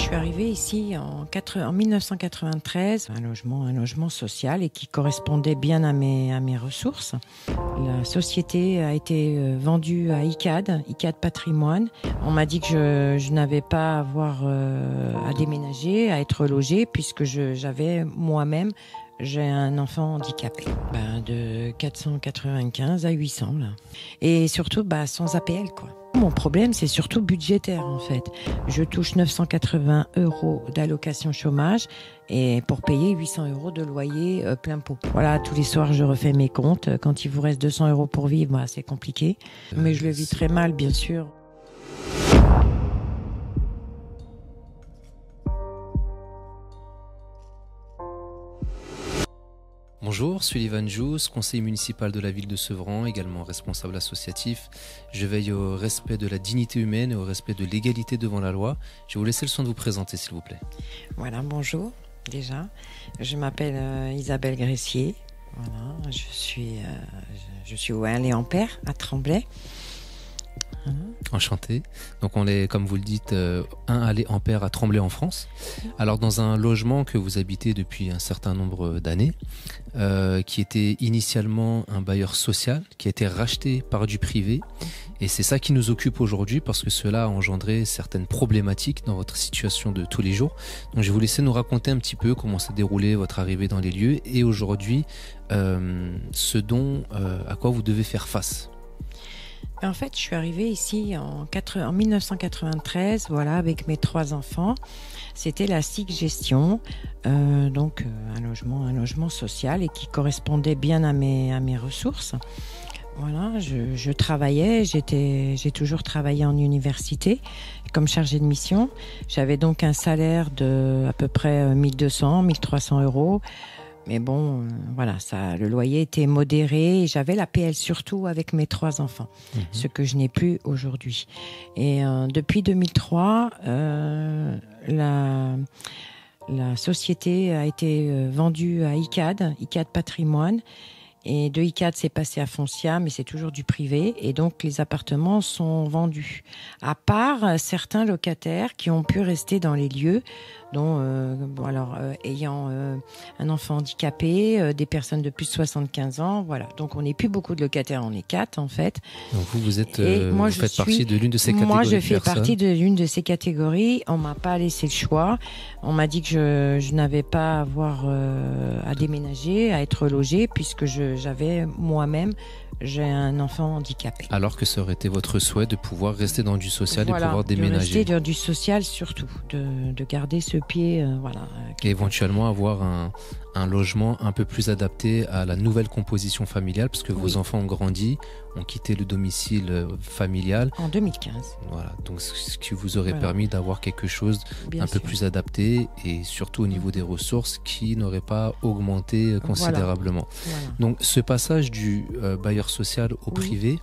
suis arrivée ici en 1993, un logement social et qui correspondait bien à mes ressources. La société a été vendue à ICAD Patrimoine. On m'a dit que je n'avais pas à avoir à déménager, à être logée, puisque j'avais moi-même, j'ai un enfant handicapé, de 495 à 800 là. Et surtout sans APL quoi. Mon problème, c'est surtout budgétaire en fait. Je touche 980 € d'allocation chômage et pour payer 800 € de loyer plein pot. Voilà, tous les soirs je refais mes comptes. Quand il vous reste 200 € pour vivre, c'est compliqué. Mais je le vis très mal, bien sûr. Bonjour, Sullivan Jousse, conseiller municipal de la ville de Sevran, également responsable associatif. Je veille au respect de la dignité humaine et au respect de l'égalité devant la loi. Je vais vous laisser le soin de vous présenter, s'il vous plaît. Voilà, bonjour, déjà. Je m'appelle Isabelle Gressier. Voilà, je suis au 1 Léampère, à Tremblay. Enchanté. Donc on est, comme vous le dites, 1 allée Ampère à Tremblay en France. Alors dans un logement que vous habitez depuis un certain nombre d'années, qui était initialement un bailleur social, qui a été racheté par du privé. Et c'est ça qui nous occupe aujourd'hui parce que cela a engendré certaines problématiques dans votre situation de tous les jours. Donc je vais vous laisser nous raconter un petit peu comment s'est déroulé votre arrivée dans les lieux et aujourd'hui ce dont à quoi vous devez faire face. En fait, je suis arrivée ici en 1993, voilà, avec mes 3 enfants. C'était la SIC Gestion, donc un logement social et qui correspondait bien à mes ressources. Voilà, je travaillais, j'ai toujours travaillé en université comme chargée de mission. J'avais donc un salaire de à peu près 1200, 1300 €. Mais bon, voilà, le loyer était modéré et j'avais l'APL surtout avec mes 3 enfants, ce que je n'ai plus aujourd'hui. Et depuis 2003, la société a été vendue à ICAD Patrimoine. Et de ICAD, c'est passé à Foncia, mais c'est toujours du privé. Et donc, les appartements sont vendus. À part certains locataires qui ont pu rester dans les lieux, dont, ayant un enfant handicapé, des personnes de plus de 75 ans, voilà. Donc, on n'est plus beaucoup de locataires, on est 4 en fait. Donc vous faites partie de l'une de ces catégories. Moi, je fais partie de l'une de ces catégories. On m'a pas laissé le choix. On m'a dit que je n'avais pas à avoir à déménager, à être logée, puisque j'avais moi-même, j'ai un enfant handicapé. Alors que ça aurait été votre souhait de pouvoir rester dans du social et pouvoir déménager. De rester dans du social surtout, de garder ce pied, et éventuellement avoir un logement un peu plus adapté à la nouvelle composition familiale, parce que vos enfants ont grandi, ont quitté le domicile familial. En 2015. Voilà, donc ce qui vous aurait permis d'avoir quelque chose peu plus adapté et surtout au niveau des ressources qui n'aurait pas augmenté considérablement. Voilà. Donc ce passage du bailleur social au privé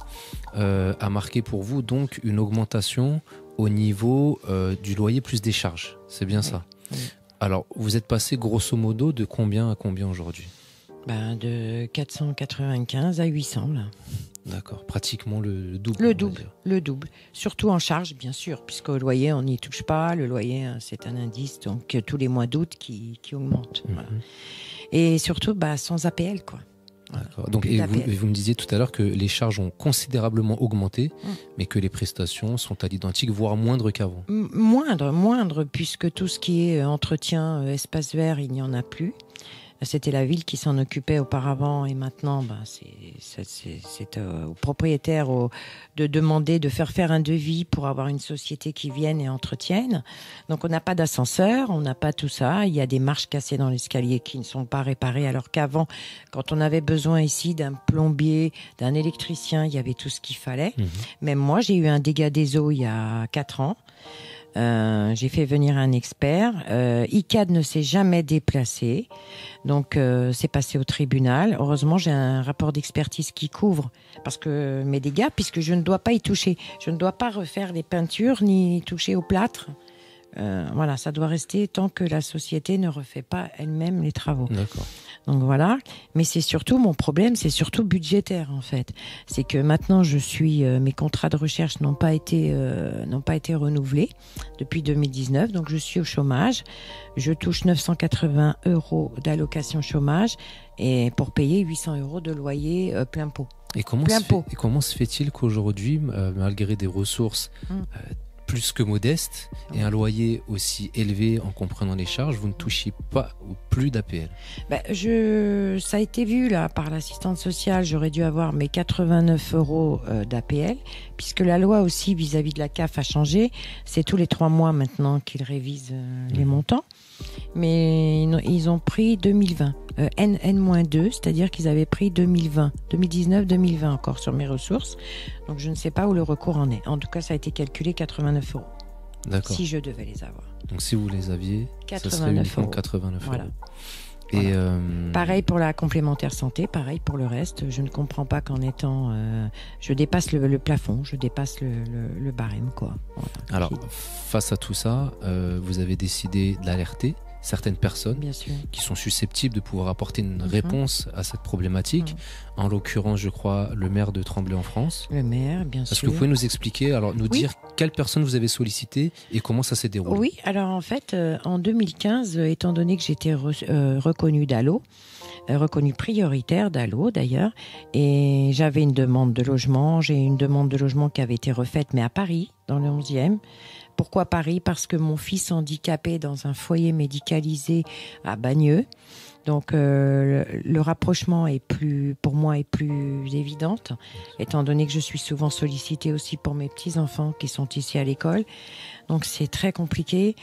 a marqué pour vous donc une augmentation au niveau du loyer plus des charges, c'est bien ça? Oui. Alors, vous êtes passé grosso modo de combien à combien aujourd'hui? De 495 à 800 là. D'accord, pratiquement le double. Le double. Surtout en charge, bien sûr, puisque le loyer, on n'y touche pas. Le loyer, c'est un indice, donc tous les mois d'août qui augmente. Voilà. Et surtout, sans APL, quoi. D'accord. Donc, vous me disiez tout à l'heure que les charges ont considérablement augmenté, mais que les prestations sont à l'identique, voire moindres qu'avant. Moindre, puisque tout ce qui est entretien, espace vert, il n'y en a plus. C'était la ville qui s'en occupait auparavant et maintenant, c'est au propriétaire de demander de faire un devis pour avoir une société qui vienne et entretienne. Donc on n'a pas d'ascenseur, on n'a pas tout ça. Il y a des marches cassées dans l'escalier qui ne sont pas réparées, alors qu'avant, quand on avait besoin ici d'un plombier, d'un électricien, il y avait tout ce qu'il fallait. Même moi, j'ai eu un dégât des eaux il y a 4 ans. J'ai fait venir un expert. ICAD ne s'est jamais déplacé, donc c'est passé au tribunal. Heureusement, j'ai un rapport d'expertise qui couvre parce que mes dégâts, puisque je ne dois pas y toucher. Je ne dois pas refaire les peintures ni toucher au plâtre. Voilà, ça doit rester tant que la société ne refait pas elle-même les travaux. D'accord. Donc voilà, mais c'est surtout mon problème, c'est surtout budgétaire en fait. C'est que maintenant mes contrats de recherche n'ont pas été renouvelés depuis 2019, donc je suis au chômage. Je touche 980 € d'allocation chômage et pour payer 800 € de loyer plein pot. Et comment se fait-il qu'aujourd'hui, malgré des ressources plus que modestes et un loyer aussi élevé en comprenant les charges, vous ne touchez pas ou plus d'APL? Ça a été vu là par l'assistante sociale, j'aurais dû avoir mes 89 € d'APL, puisque la loi aussi vis-à-vis de la CAF a changé. C'est tous les 3 mois maintenant qu'ils révisent les montants. Mais ils ont pris 2020, N-2, c'est-à-dire qu'ils avaient pris 2020, 2019-2020 encore sur mes ressources. Donc je ne sais pas où le recours en est. En tout cas, ça a été calculé 89 €. D'accord. Si je devais les avoir. Donc si vous les aviez, 89 ça serait uniquement €. 89 €. Voilà. Et pareil pour la complémentaire santé, pareil pour le reste. Je ne comprends pas qu'en étant, je dépasse le plafond, je dépasse le barème, quoi. Voilà. Alors, face à tout ça, vous avez décidé d'alerter certaines personnes qui sont susceptibles de pouvoir apporter une réponse à cette problématique. En l'occurrence, je crois, le maire de Tremblay-en-France. Le maire, bien sûr. Est-ce que vous pouvez nous expliquer, alors nous dire quelles personnes vous avez sollicité et comment ça s'est déroulé? Oui, alors en fait, en 2015, étant donné que j'étais reconnue d'Allo, reconnue prioritaire d'Allo d'ailleurs, et j'avais une demande de logement, j'ai une demande de logement qui avait été refaite, mais à Paris, dans le 11e. Pourquoi Paris? Parce que mon fils handicapé dans un foyer médicalisé à Bagneux. Donc le rapprochement pour moi est plus évidente, étant donné que je suis souvent sollicitée aussi pour mes petits-enfants qui sont ici à l'école. Donc c'est très compliqué.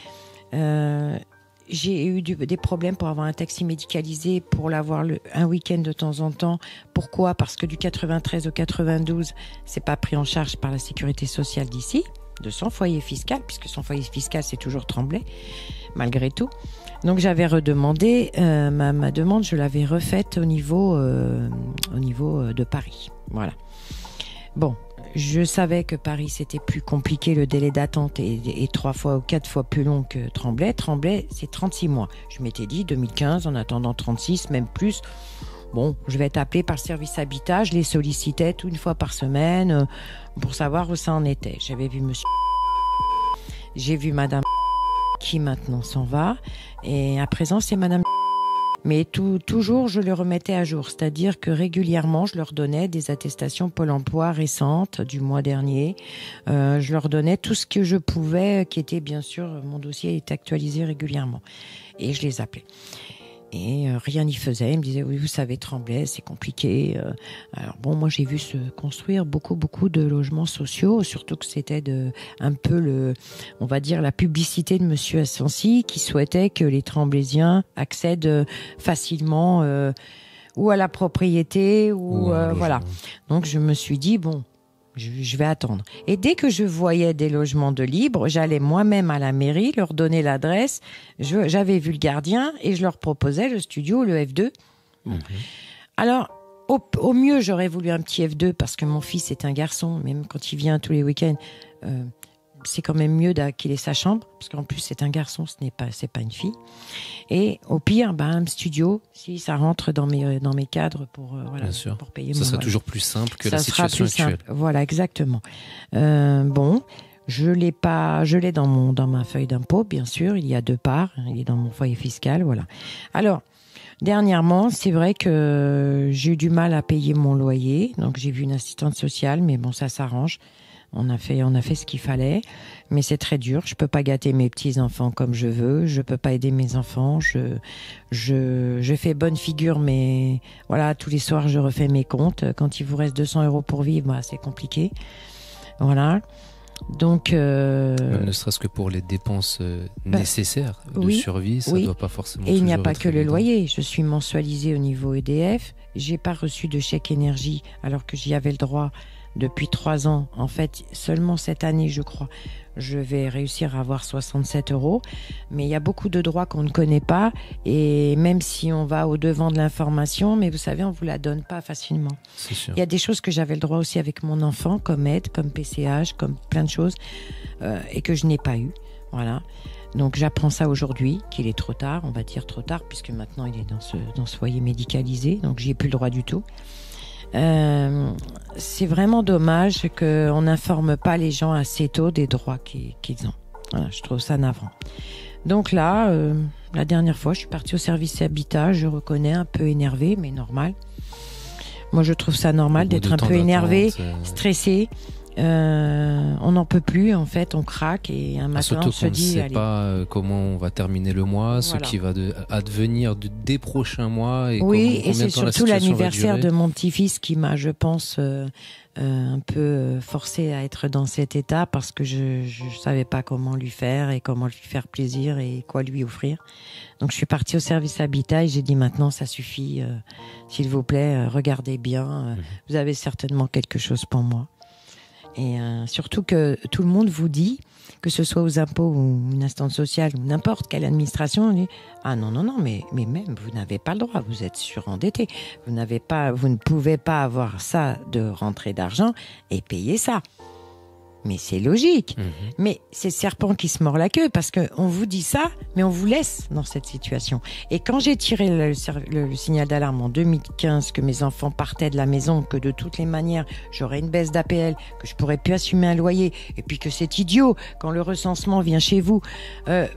J'ai eu des problèmes pour avoir un taxi médicalisé, pour l'avoir un week-end de temps en temps. Pourquoi? Parce que du 93 au 92, c'est pas pris en charge par la sécurité sociale d'ici, de son foyer fiscal, puisque son foyer fiscal c'est toujours Tremblay, malgré tout. Donc j'avais redemandé, ma demande, je l'avais refaite au niveau de Paris. Voilà. Bon, je savais que Paris c'était plus compliqué, le délai d'attente est 3 fois ou 4 fois plus long que Tremblay. Tremblay c'est 36 mois. Je m'étais dit 2015, en attendant 36, même plus. Bon, je vais être appelée par le service habitat, je les sollicitais une fois par semaine pour savoir où ça en était. J'avais vu monsieur, j'ai vu madame qui maintenant s'en va, et à présent c'est madame. Mais toujours je le remettais à jour, c'est-à-dire que régulièrement je leur donnais des attestations Pôle emploi récentes du mois dernier. Je leur donnais tout ce que je pouvais, qui était bien sûr, mon dossier est actualisé régulièrement, et je les appelais. Et rien n'y faisait. Il me disait, oui, vous savez, Tremblay, c'est compliqué. Alors bon, moi, j'ai vu se construire beaucoup de logements sociaux, surtout que c'était un peu on va dire, la publicité de Monsieur Assensi, qui souhaitait que les Tremblaysiens accèdent facilement ou à la propriété, ou voilà. Donc, je me suis dit, bon, je vais attendre. Et dès que je voyais des logements de libre, j'allais moi-même à la mairie, leur donner l'adresse. J'avais vu le gardien et je leur proposais le studio, le F2. Alors, au mieux, j'aurais voulu un petit F2 parce que mon fils est un garçon, même quand il vient tous les week-ends. C'est quand même mieux qu'il ait sa chambre, parce qu'en plus c'est un garçon, c'est pas une fille. Et au pire, un studio, si ça rentre dans mes cadres pour pour payer. Ça sera toujours plus simple que la situation actuelle. Voilà, exactement. Bon, je l'ai dans ma feuille d'impôt, bien sûr. Il y a 2 parts. Il est dans mon foyer fiscal, voilà. Alors. Dernièrement, c'est vrai que j'ai eu du mal à payer mon loyer, donc j'ai vu une assistante sociale, mais bon, ça s'arrange. On a fait ce qu'il fallait, mais c'est très dur. Je peux pas gâter mes petits enfants comme je veux. Je peux pas aider mes enfants. Je fais bonne figure, mais voilà, tous les soirs je refais mes comptes. Quand il vous reste 200 € pour vivre, c'est compliqué. Voilà. Donc, même ne serait-ce que pour les dépenses nécessaires de survie, ça doit pas forcément. Et il n'y a pas que le loyer. Je suis mensualisée au niveau EDF. J'ai pas reçu de chèque énergie alors que j'y avais le droit depuis 3 ans. En fait, seulement cette année, je crois, je vais réussir à avoir 67 €. Mais il y a beaucoup de droits qu'on ne connaît pas. Et même si on va au-devant de l'information, mais vous savez, on vous la donne pas facilement. C'est sûr. Il y a des choses que j'avais le droit aussi avec mon enfant, comme aide, comme PCH, comme plein de choses, et que je n'ai pas eu. Voilà. Donc j'apprends ça aujourd'hui, qu'il est trop tard, on va dire trop tard, puisque maintenant il est dans ce foyer médicalisé, donc j'y ai plus le droit du tout. C'est vraiment dommage qu'on n'informe pas les gens assez tôt des droits qu'ils ont. Voilà, je trouve ça navrant. Donc là, la dernière fois, je suis partie au service habitat, je reconnais, un peu énervée, mais normal. Moi, je trouve ça normal d'être un peu énervé, stressé. On n'en peut plus, en fait, on craque et un matin on se dit... Surtout qu'on ne sait pas comment on va terminer le mois, ce qui va advenir des prochains mois. Oui, et c'est surtout l'anniversaire de mon petit-fils qui m'a, je pense, un peu forcé à être dans cet état parce que je savais pas comment lui faire et comment lui faire plaisir et quoi lui offrir. Donc je suis partie au service habitat et j'ai dit maintenant ça suffit, s'il vous plaît, regardez bien, vous avez certainement quelque chose pour moi. Et surtout que tout le monde vous dit, que ce soit aux impôts ou une instance sociale ou n'importe quelle administration, on dit ah non mais même vous n'avez pas le droit, vous êtes surendetté, vous ne pouvez pas avoir ça de rentrée d'argent et payer ça. Mais c'est logique. Mais c'est le serpent qui se mord la queue parce que on vous dit ça, mais on vous laisse dans cette situation. Et quand j'ai tiré le signal d'alarme en 2015 que mes enfants partaient de la maison, que de toutes les manières j'aurais une baisse d'APL, que je pourrais plus assumer un loyer, et puis que c'est idiot quand le recensement vient chez vous. Je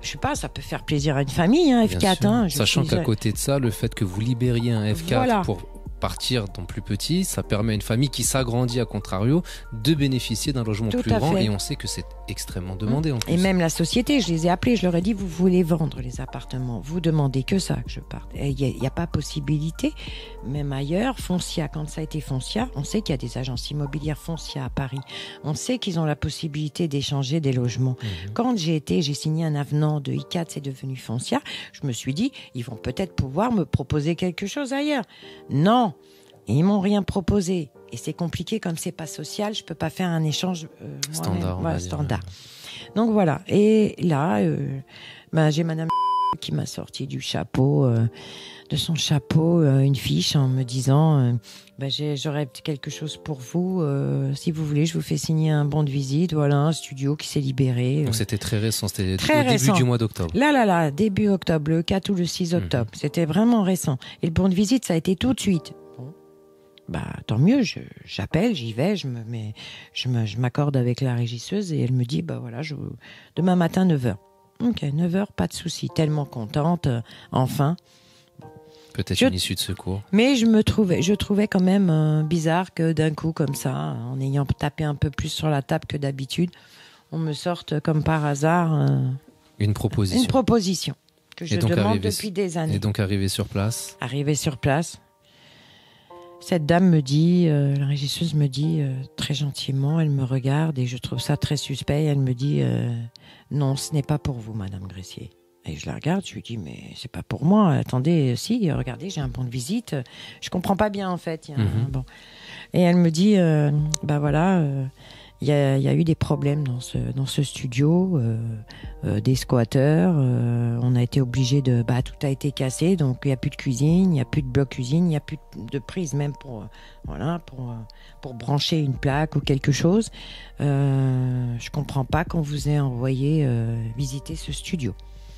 sais pas, ça peut faire plaisir à une famille, hein, F4. Sachant qu'à côté de ça, le fait que vous libériez un F4 pour partir dans plus petit, ça permet à une famille qui s'agrandit à contrario de bénéficier d'un logement plus grand et on sait que c'est extrêmement demandé en plus. Et même la société, je les ai appelés, je leur ai dit vous voulez vendre les appartements, vous demandez que ça que je parte. Il n'y a pas possibilité, même ailleurs, Foncia, quand ça a été Foncia, on sait qu'il y a des agences immobilières Foncia à Paris, on sait qu'ils ont la possibilité d'échanger des logements. Quand j'ai signé un avenant de I4, c'est devenu Foncia, je me suis dit ils vont peut-être pouvoir me proposer quelque chose ailleurs. Non. Et ils m'ont rien proposé. Et c'est compliqué, comme c'est pas social, je peux pas faire un échange standard. Donc voilà. Et là, j'ai madame qui m'a sorti du chapeau, de son chapeau, une fiche en me disant j'aurais quelque chose pour vous. Si vous voulez, je vous fais signer un bon de visite. Voilà, un studio qui s'est libéré. Donc c'était très récent, c'était au début du mois d'octobre. Là, début octobre, le 4 ou le 6 octobre. C'était vraiment récent. Et le bon de visite, ça a été tout de suite. Tant mieux, j'appelle, j'y vais, je m'accorde avec la régisseuse et elle me dit, demain matin 9h. Ok, 9h, pas de souci, tellement contente, enfin. Peut-être une issue de secours. Mais je trouvais quand même bizarre que d'un coup, comme ça, en ayant tapé un peu plus sur la table que d'habitude, on me sorte comme par hasard une proposition. Une proposition que je demande depuis des années. Et donc arrivé sur place. Cette dame me dit, la régisseuse me dit très gentiment, elle me regarde et je trouve ça très suspect. Elle me dit non, ce n'est pas pour vous, Madame Gressier. Et je la regarde, je lui dis mais c'est pas pour moi. Attendez, si, regardez, j'ai un bon de visite. Je comprends pas bien en fait. Bon. Et elle me dit il y a eu des problèmes dans ce studio, des squatteurs. On a été obligé tout a été cassé, donc il y a plus de cuisine, il y a plus de bloc cuisine, il y a plus de prise même pour brancher une plaque ou quelque chose. Je comprends pas qu'on vous ait envoyé visiter ce studio.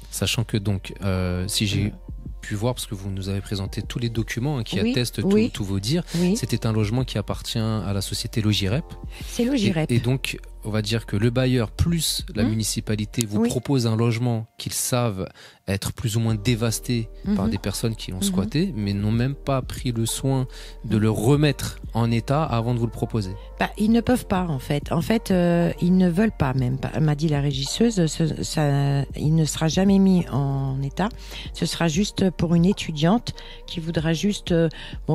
Sachant que donc, si j'ai pu voir, parce que vous nous avez présenté tous les documents qui attestent tous vos dires, c'était un logement qui appartient à la société Logirep. C'est Logirep. Et donc, on va dire que le bailleur plus la municipalité vous propose un logement qu'ils savent être plus ou moins dévasté par des personnes qui l'ont squatté, mais n'ont même pas pris le soin de le remettre en état avant de vous le proposer. Ils ne peuvent pas en fait. Ils ne veulent pas même. M'a dit la régisseuse, il ne sera jamais mis en état. Ce sera juste pour une étudiante qui voudra juste,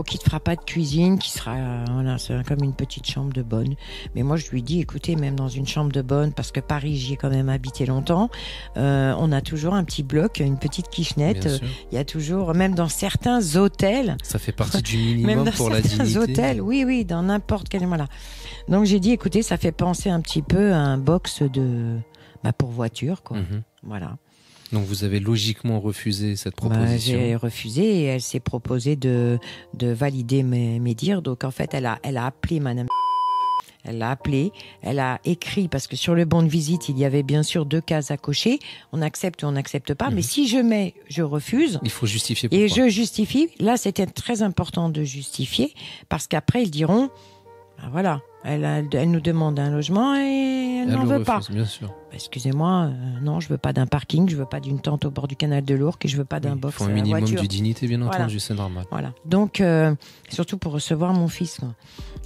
qui ne fera pas de cuisine, qui sera, c'est comme une petite chambre de bonne. Mais moi je lui dis, écoutez, même dans une chambre de bonne, parce que Paris, j'y ai quand même habité longtemps, on a toujours un petit bloc, une petite kitchenette. Il y a toujours, même dans certains hôtels. Ça fait partie du minimum pour la dignité. Même dans certains hôtels, oui, dans n'importe quel, voilà. Donc j'ai dit, écoutez, ça fait penser un petit peu à un box pour voiture, quoi. Voilà. Donc vous avez logiquement refusé cette proposition. J'ai refusé et elle s'est proposée de valider mes dires. Donc en fait, elle a appelé madame. Elle l'a appelé, elle a écrit, parce que sur le bon de visite, il y avait bien sûr 2 cases à cocher. On accepte ou on n'accepte pas. Mais si je mets, je refuse. Il faut justifier pourquoi. Et je justifie. Là, c'était très important de justifier, parce qu'après, ils diront, ben voilà, elle nous demande un logement et elle n'en veut pas. Bien sûr. Excusez-moi, non, je veux pas d'un parking, je veux pas d'une tente au bord du canal de l'Ourcq et je veux pas d'un box. Il faut un minimum voiture. de dignité, bien Voilà. entendu, c'est normal. Voilà. Donc, surtout pour recevoir mon fils, quoi.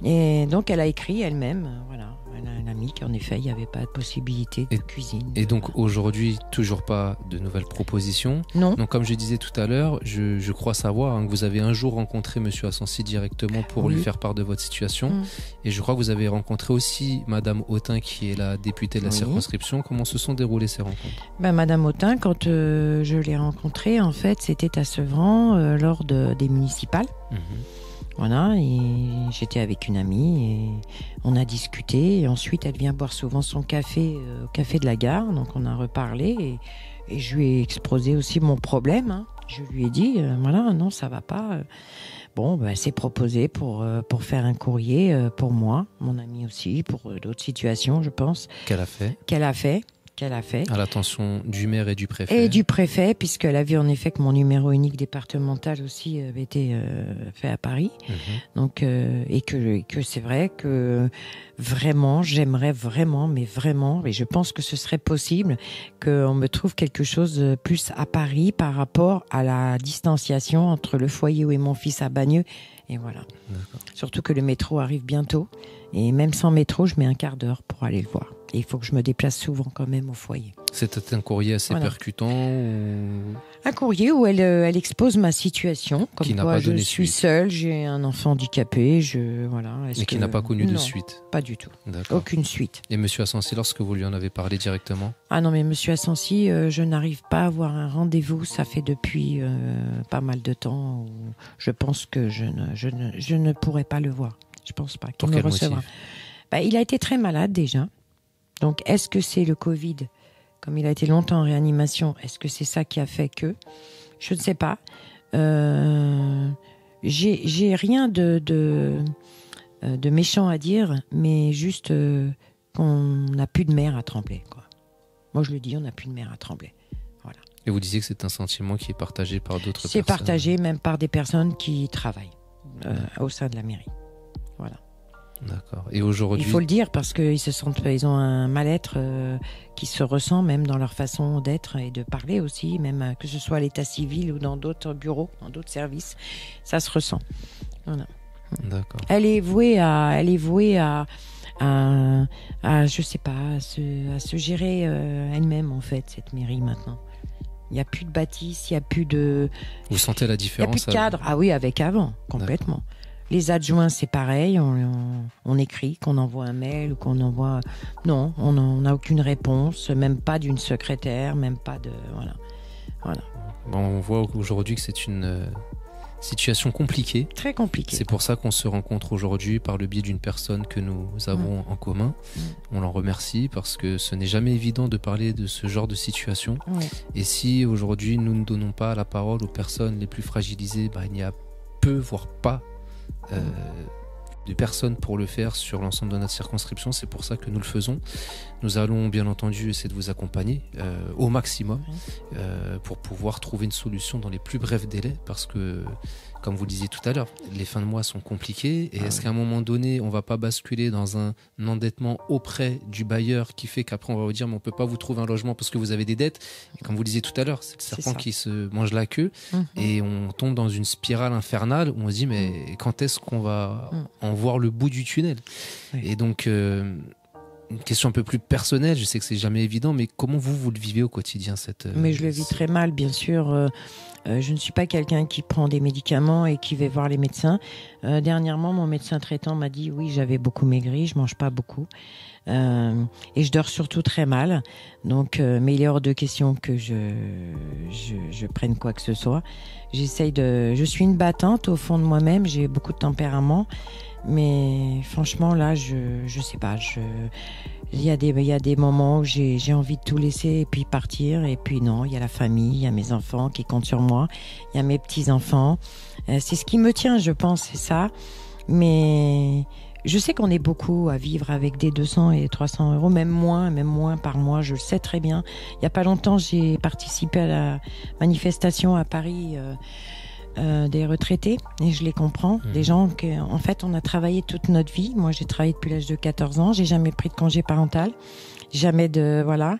Et donc, elle a écrit elle-même, voilà. Elle a un ami qu'en effet, il n'y avait pas de possibilité de cuisine. Et donc, aujourd'hui, toujours pas de nouvelles propositions. Non. Donc, comme je disais tout à l'heure, je crois savoir que vous avez un jour rencontré Monsieur Assensi directement pour lui faire part de votre situation. Et je crois que vous avez rencontré aussi Madame Autain, qui est la députée de la circonscription. Comment se sont déroulées ces rencontres? Madame Autain, quand je l'ai rencontrée, en fait, c'était à Sevran, lors des municipales. Voilà, et j'étais avec une amie et on a discuté. Et ensuite, elle vient boire souvent son café au café de la gare. Donc, on a reparlé et je lui ai exposé aussi mon problème. Je lui ai dit, voilà, non, ça va pas. Bon, elle s'est proposée pour faire un courrier pour moi, mon ami aussi, pour d'autres situations, je pense. Qu'elle a fait. À l'attention du maire et du préfet. Et du préfet, puisqu'elle a vu en effet que mon numéro unique départemental aussi avait été fait à Paris. Donc, et que c'est vrai que vraiment, j'aimerais vraiment, mais je pense que ce serait possible qu'on me trouve quelque chose plus à Paris par rapport à la distanciation entre le foyer où est mon fils à Bagneux. Et voilà. Surtout que le métro arrive bientôt. Et même sans métro, je mets un quart d'heure pour aller le voir. Et il faut que je me déplace souvent quand même au foyer. C'était un courrier assez percutant Un courrier où elle expose ma situation. Comme qui n'a quoi pas je donné suis suite. seule, j'ai un enfant handicapé. Mais qui n'a pas connu de suite. Pas du tout. D'accord. Aucune suite. Et Monsieur Assensi, lorsque vous lui en avez parlé directement? Ah non, mais Monsieur Assensi, je n'arrive pas à avoir un rendez-vous. Ça fait depuis pas mal de temps. Où je pense que je ne pourrai pas le voir. Je pense pas qu'il me recevra. Il a été très malade déjà. Donc, est-ce que c'est le Covid, comme il a été longtemps en réanimation, est-ce que c'est ça qui a fait que? Je ne sais pas. J'ai rien de méchant à dire, mais juste qu'on n'a plus de mère à Tremblay, quoi. Moi, je le dis, on n'a plus de mère à Tremblay. Voilà. Et vous disiez que c'est un sentiment qui est partagé par d'autres personnes? C'est partagé même par des personnes qui travaillent au sein de la mairie. Voilà. D'accord. Et aujourd'hui, il faut le dire parce qu'ils ils ont un mal-être qui se ressent même dans leur façon d'être et de parler aussi, même que ce soit à l'état civil ou dans d'autres bureaux, dans d'autres services, ça se ressent. Voilà. D'accord. Elle est vouée à je sais pas, à se gérer elle-même en fait, cette mairie maintenant. Il n'y a plus de bâtisse, il n'y a plus de. Vous sentez la différence? Il n'y a plus de cadre. Ah oui, avec avant, complètement. D'accord. Les adjoints, c'est pareil. On écrit, qu'on envoie un mail ou qu'on envoie. Non, on n'a aucune réponse, même pas d'une secrétaire, même pas de. Voilà. Bon, on voit aujourd'hui que c'est une situation compliquée. Très compliquée. C'est pour ça qu'on se rencontre aujourd'hui par le biais d'une personne que nous avons en commun. On l'en remercie parce que ce n'est jamais évident de parler de ce genre de situation. Et si aujourd'hui nous ne donnons pas la parole aux personnes les plus fragilisées, il y a peu, voire pas de personnes pour le faire sur l'ensemble de notre circonscription. C'est pour ça que nous le faisons. Nous allons bien entendu essayer de vous accompagner au maximum pour pouvoir trouver une solution dans les plus brefs délais parce que, comme vous le disiez tout à l'heure, les fins de mois sont compliquées et est-ce qu'à un moment donné on va pas basculer dans un endettement auprès du bailleur qui fait qu'après on va vous dire mais on peut pas vous trouver un logement parce que vous avez des dettes et comme vous le disiez tout à l'heure, c'est le serpent qui se mange la queue et on tombe dans une spirale infernale où on se dit mais quand est-ce qu'on va en voir le bout du tunnel? Et donc une question un peu plus personnelle, je sais que c'est jamais évident, mais comment vous le vivez au quotidien Mais je le vis très mal, bien sûr. Je ne suis pas quelqu'un qui prend des médicaments et qui va voir les médecins. Dernièrement, mon médecin traitant m'a dit oui, j'avais beaucoup maigri, je mange pas beaucoup. Et je dors surtout très mal. Donc, mais il est hors de question que je prenne quoi que ce soit. Je suis une battante au fond de moi-même, j'ai beaucoup de tempérament. Mais franchement, là, je sais pas. Il y a des moments où j'ai envie de tout laisser et puis partir. Et puis non, il y a la famille, il y a mes enfants qui comptent sur moi. Il y a mes petits-enfants. C'est ce qui me tient, je pense, c'est ça. Mais je sais qu'on est beaucoup à vivre avec des 200 et 300 euros, même moins par mois, je le sais très bien. Il n'y a pas longtemps, j'ai participé à la manifestation à Paris des retraités, et je les comprends. Des gens que, en fait, on a travaillé toute notre vie. Moi, j'ai travaillé depuis l'âge de 14 ans, j'ai jamais pris de congé parental, jamais de... Voilà.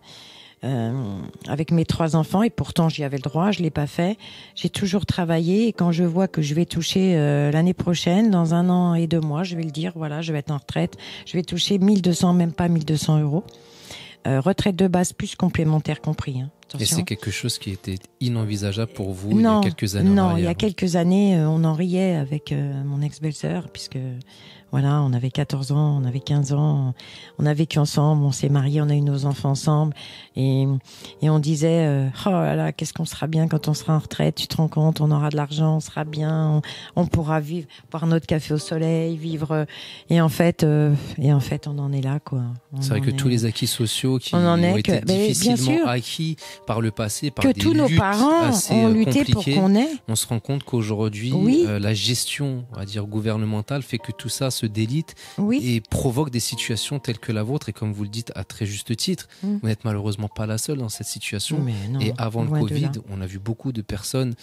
Avec mes 3 enfants, et pourtant j'y avais le droit, je l'ai pas fait. J'ai toujours travaillé, et quand je vois que je vais toucher l'année prochaine, dans 1 an et 2 mois, je vais le dire, voilà, je vais être en retraite, je vais toucher 1200, même pas 1200 euros. Retraite de base plus complémentaire compris. Hein. Et c'est quelque chose qui était inenvisageable pour vous il y a quelques années? Non, il y a quelques années, on en riait avec mon ex-belle-sœur, puisque voilà, on avait 14 ans, on avait 15 ans, on a vécu ensemble, on s'est mariés, on a eu nos enfants ensemble, et on disait oh là là, qu'est-ce qu'on sera bien quand on sera en retraite, tu te rends compte, on aura de l'argent, on sera bien, on pourra vivre, boire notre café au soleil, vivre, et en fait on en est là, quoi. C'est vrai que tous les acquis sociaux qui ont été difficilement acquis par le passé, par que des tous nos luttes parents assez ont lutté pour compliquées, qu'on ait. On se rend compte qu'aujourd'hui, la gestion, on va dire, gouvernementale fait que tout ça se délite et provoque des situations telles que la vôtre. Et comme vous le dites à très juste titre, vous n'êtes malheureusement pas la seule dans cette situation. Non, et avant le Covid, on a vu beaucoup de personnes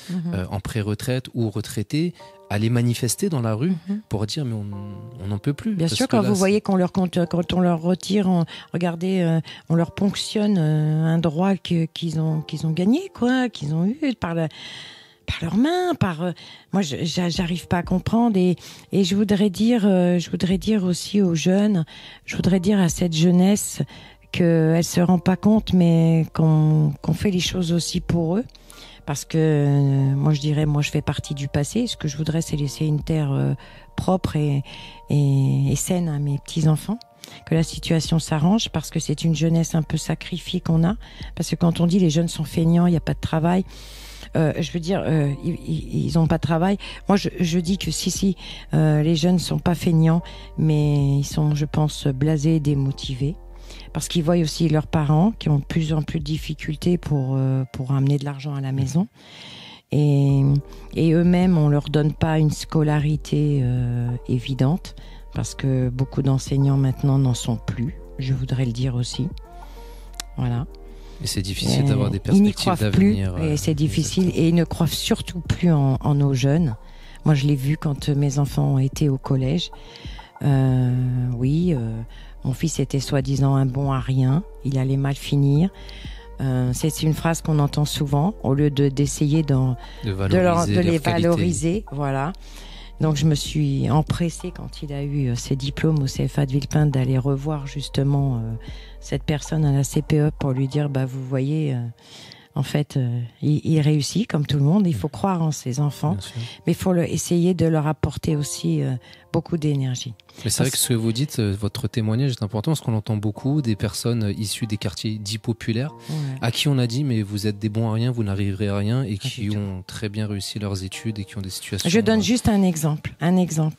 en pré-retraite ou retraitées aller manifester dans la rue pour dire mais on n'en peut plus. Bien sûr, quand vous voyez qu'on leur compte, quand on leur retire, regardez, on leur ponctionne un droit qu'ils ont gagné, quoi, qu'ils ont eu par leurs mains, moi j'arrive pas à comprendre, et je voudrais dire aussi aux jeunes, je voudrais dire à cette jeunesse qu'elle se rend pas compte, mais qu'on fait les choses aussi pour eux. Parce que moi je fais partie du passé. Ce que je voudrais, c'est laisser une terre propre et saine à mes petits-enfants. Que la situation s'arrange, parce que c'est une jeunesse un peu sacrifiée qu'on a. Parce que quand on dit les jeunes sont feignants, il n'y a pas de travail, je veux dire, ils n'ont pas de travail. Moi, je dis que si, les jeunes ne sont pas feignants, mais ils sont, je pense, blasés et démotivés. Parce qu'ils voient aussi leurs parents qui ont de plus en plus de difficultés pour amener de l'argent à la maison. Et eux-mêmes, on leur donne pas une scolarité évidente, parce que beaucoup d'enseignants maintenant n'en sont plus. Je voudrais le dire aussi. Voilà. Et c'est difficile d'avoir des perspectives d'avenir. Et c'est difficile. Et ils ne croient surtout plus en nos jeunes. Moi, je l'ai vu quand mes enfants étaient au collège. Mon fils était soi-disant un bon à rien. Il allait mal finir. C'est une phrase qu'on entend souvent, au lieu d'essayer de les valoriser. Voilà. Donc je me suis empressée, quand il a eu ses diplômes au CFA de Villepinte, d'aller revoir justement cette personne à la CPE pour lui dire vous voyez, en fait, il réussit comme tout le monde. Il faut croire en ses enfants, mais il faut essayer de leur apporter aussi beaucoup d'énergie. Mais c'est vrai que ce que vous dites, votre témoignage est important, parce qu'on entend beaucoup des personnes issues des quartiers dits populaires, à qui on a dit mais vous êtes des bons à rien, vous n'arriverez à rien, et qui ont très bien réussi leurs études et qui ont des situations... Je donne juste un exemple.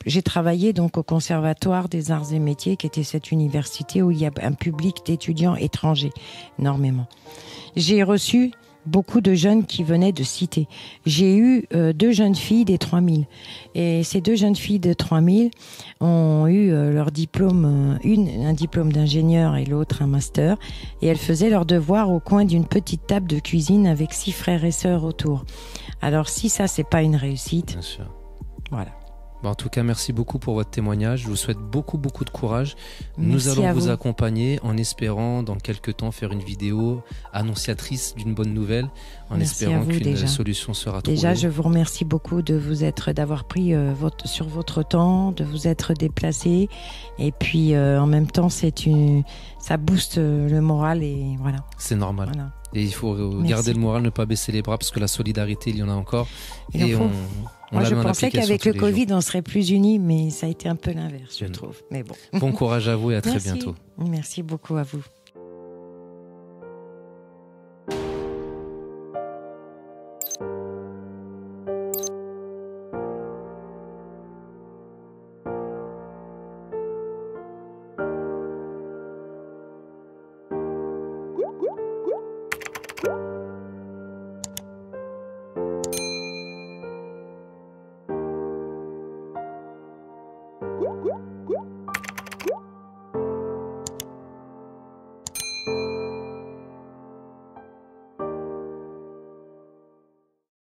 J'ai travaillé donc au Conservatoire des Arts et Métiers, qui était cette université où il y a un public d'étudiants étrangers, énormément. J'ai reçu beaucoup de jeunes qui venaient de cité. J'ai eu 2 jeunes filles des 3000. Et ces 2 jeunes filles de 3000 ont eu leur diplôme, un diplôme d'ingénieur et l'autre un master. Et elles faisaient leurs devoirs au coin d'une petite table de cuisine avec 6 frères et sœurs autour. Alors si ça, c'est pas une réussite. Bien sûr. Voilà. En tout cas, merci beaucoup pour votre témoignage. Je vous souhaite beaucoup de courage. Nous allons vous accompagner, en espérant dans quelques temps faire une vidéo annonciatrice d'une bonne nouvelle, en espérant qu'une solution sera trouvée. Déjà, je vous remercie beaucoup d'avoir pris sur votre temps, de vous être déplacé, et puis en même temps, ça booste le moral, et voilà. C'est normal. Voilà. Et il faut garder le moral, ne pas baisser les bras, parce que la solidarité, il y en a encore. Moi, je pensais qu'avec le Covid, on serait plus unis, mais ça a été un peu l'inverse, je trouve. Mais bon. Bon courage à vous et à très bientôt. Merci beaucoup à vous.